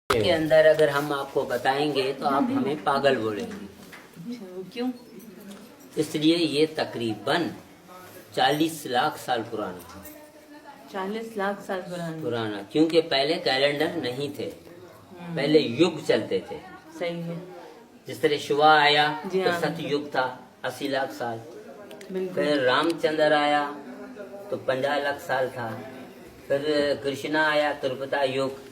के अंदर अगर हम आपको बताएंगे तो आप हमें पागल बोलेंगे। क्यों? इसलिए ये तकरीबन 40 लाख साल पुराना 40 लाख साल पुराना। क्योंकि पहले कैलेंडर नहीं थे, पहले युग चलते थे। सही है। जिस तरह शिवा आया जी तो हाँ। सतयुग था 80 लाख साल। बिल्कुल। फिर रामचंद्र आया तो 50 लाख साल था। फिर कृष्णा आया त्रेता युग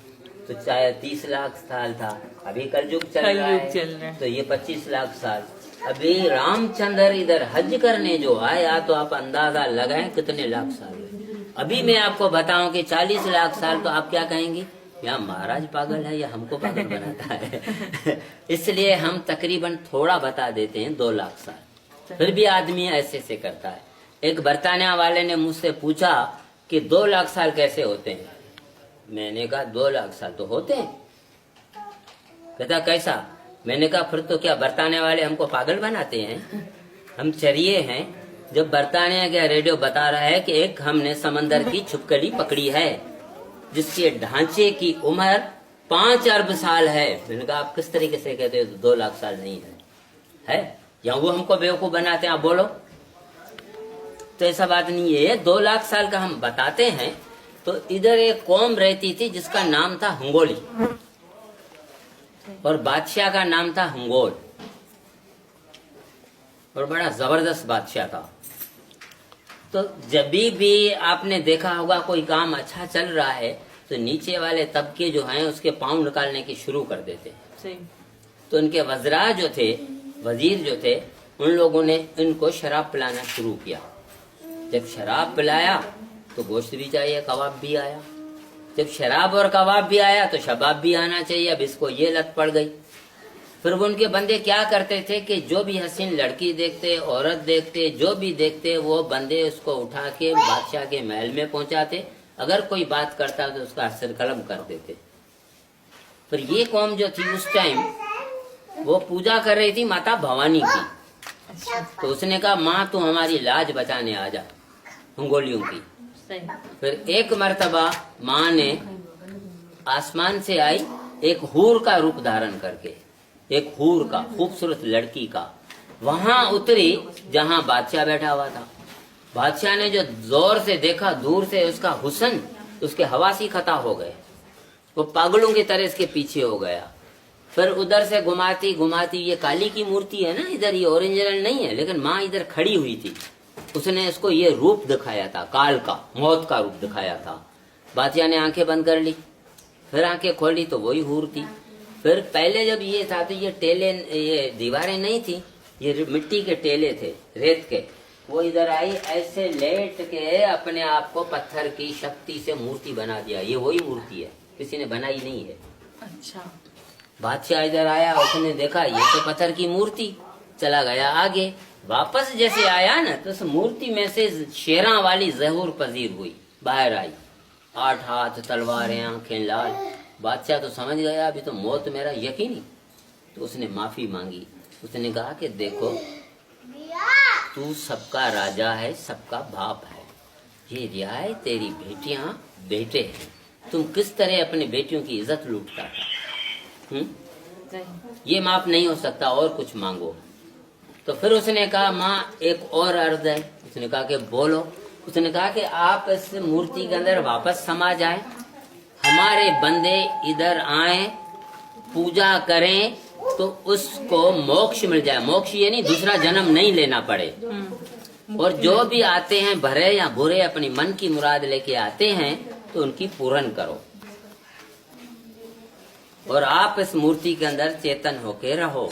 तो 30 लाख साल था। अभी कलयुग चल रहा है तो ये 25 लाख साल। अभी रामचंद्र इधर हज करने जो आया तो आप अंदाजा लगाएं कितने लाख साल है। अभी मैं आपको बताऊं कि 40 लाख साल, तो आप क्या कहेंगे, या महाराज पागल है या हमको पागल बनाता है। इसलिए हम तकरीबन थोड़ा बता देते हैं 2 लाख साल। फिर भी आदमी ऐसे से करता है। एक बरतानिया वाले ने मुझसे पूछा कि 2 लाख साल कैसे होते हैं। मैंने कहा 2 लाख साल तो होते हैं। कहता कैसा? मैंने कहा फिर तो क्या बरताने वाले हमको पागल बनाते हैं? हम चरिए हैं। जब बरतानिया का रेडियो बता रहा है कि एक हमने समंदर की छिपकली पकड़ी है जिसके ढांचे की उम्र 5 अरब साल है। मैंने कहा आप किस तरीके से कहते हो 2 लाख साल नहीं है या वो हमको बेवकूफ बनाते हैं? आप बोलो। तो ऐसा बात नहीं है। 2 लाख साल का हम बताते हैं। तो इधर एक कौम रहती थी जिसका नाम था हंगोली और बादशाह का नाम था हंगोल, और बड़ा जबरदस्त बादशाह था। तो जब भी आपने देखा होगा कोई काम अच्छा चल रहा है तो नीचे वाले तबके जो हैं उसके पांव निकालने की शुरू कर देते हैं। सही। तो उनके वज़रा जो थे, वजीर जो थे, उन लोगों ने इनको शराब पिलाना शुरू किया। जब शराब पिलाया तो गोश्त भी चाहिए, कबाब भी आया। जब शराब और कबाब भी आया तो शबाब भी आना चाहिए। अब इसको ये लत पड़ गई। फिर वो उनके बंदे क्या करते थे कि जो भी हसीन लड़की देखते, औरत देखते, जो भी देखते, वो बंदे उसको उठा के बादशाह के महल में पहुंचाते। अगर कोई बात करता तो उसका असर कलम कर देते। फिर ये कौम जो थी उस टाइम वो पूजा कर रही थी माता भवानी की। तो उसने कहा माँ तू हमारी लाज बचाने आ जा, मंगोलियों की। फिर एक मर्तबा माँ ने आसमान से आई एक हूर का रूप धारण करके, एक हूर का, खूबसूरत लड़की का, वहां उतरी जहां बादशाह बैठा हुआ था। बादशाह ने जो जोर से देखा दूर से उसका हुस्न, उसके हवासी खता हो गए। वो पागलों की तरह इसके पीछे हो गया। फिर उधर से घुमाती घुमाती, ये काली की मूर्ति है ना इधर, ये ओरिजिनल नहीं है, लेकिन माँ इधर खड़ी हुई थी। उसने इसको ये रूप दिखाया था, काल का, मौत का रूप दिखाया था। बादशाह ने आंखें बंद कर ली। फिर आंखें खोली तो वही हूर थी। फिर पहले जब ये था तो ये टेले, ये दीवारें नहीं थी, ये मिट्टी के टेले थे, रेत के। वो इधर आई, ऐसे लेट के अपने आप को पत्थर की शक्ति से मूर्ति बना दिया। ये वही मूर्ति है, किसी ने बनाई नहीं है। अच्छा। बादशाह इधर आया, उसने देखा ये तो पत्थर की मूर्ति, चला गया आगे। वापस जैसे आया ना तो उस मूर्ति में से शेरा वाली जहूर पजीर हुई, बाहर आई। 8 हाथ, तलवारें, आंखें लाल। बादशाह तो समझ गया अभी तो मौत मेरा यकीनी। तो उसने माफी मांगी। उसने कहा कि देखो तू सबका राजा है, सबका बाप है, ये रियाए तेरी बेटियां बेटे हैं, तुम किस तरह अपनी बेटियों की इज्जत लूटता था। ये माफ नहीं हो सकता, और कुछ मांगो। तो फिर उसने कहा माँ एक और अर्ज है। उसने कहा कि बोलो। उसने कहा कि आप इस मूर्ति के अंदर वापस समा जाए, हमारे बंदे इधर आए, पूजा करें तो उसको मोक्ष मिल जाए। मोक्ष ये नहीं, दूसरा जन्म नहीं लेना पड़े। और जो भी आते हैं भरे या बुरे, अपनी मन की मुराद लेके आते हैं तो उनकी पूर्ण करो, और आप इस मूर्ति के अंदर चेतन होके रहो।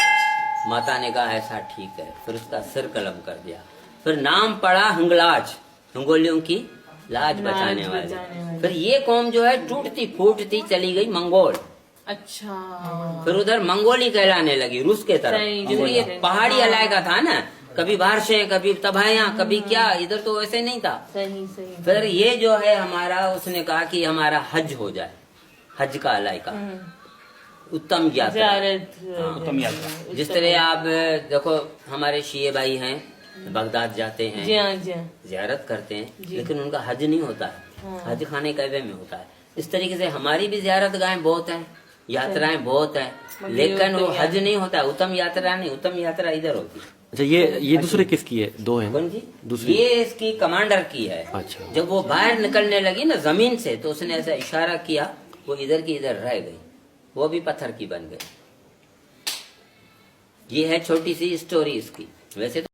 माता ने कहा ऐसा ठीक है। फिर उसका सिर कलम कर दिया। फिर नाम पड़ा हंगलाज, हंगोलियों की लाज बचाने वाले। फिर ये कौम जो है टूटती फूटती चली गई मंगोल। अच्छा। फिर उधर मंगोली कहलाने लगी, रूस के तरफ, क्योंकि ये पहाड़ी इलाका था ना, कभी बारिशें, कभी तबाहियां, कभी क्या, इधर तो वैसे नहीं था। सही सही। फिर ये जो है हमारा, उसने कहा कि हमारा हज हो जाए, हज का इलाका, उत्तम यात्रा, उत्तम यात्रा। जिस तरह आप देखो हमारे शिये भाई हैं, बगदाद जाते हैं, जी हाँ, जी हाँ, जियारत करते हैं, लेकिन उनका हज नहीं होता है। हज खाने कैबे में होता है। इस तरीके से हमारी भी जियारत गाहें बहुत हैं। यात्राएं बहुत है, मगर लेकिन ये वो हज नहीं होता, उत्तम यात्रा नहीं, उत्तम यात्रा इधर होती है। अच्छा, ये दूसरे किसकी है? दो है कौन ना जी? दूसरी? ये इसकी कमांडर की है। अच्छा। जब वो बाहर निकलने लगी ना जमीन से, तो उसने ऐसा इशारा किया, वो इधर की इधर रह गई, वो भी पत्थर की बन गई। ये है छोटी सी स्टोरी इसकी। वैसे तो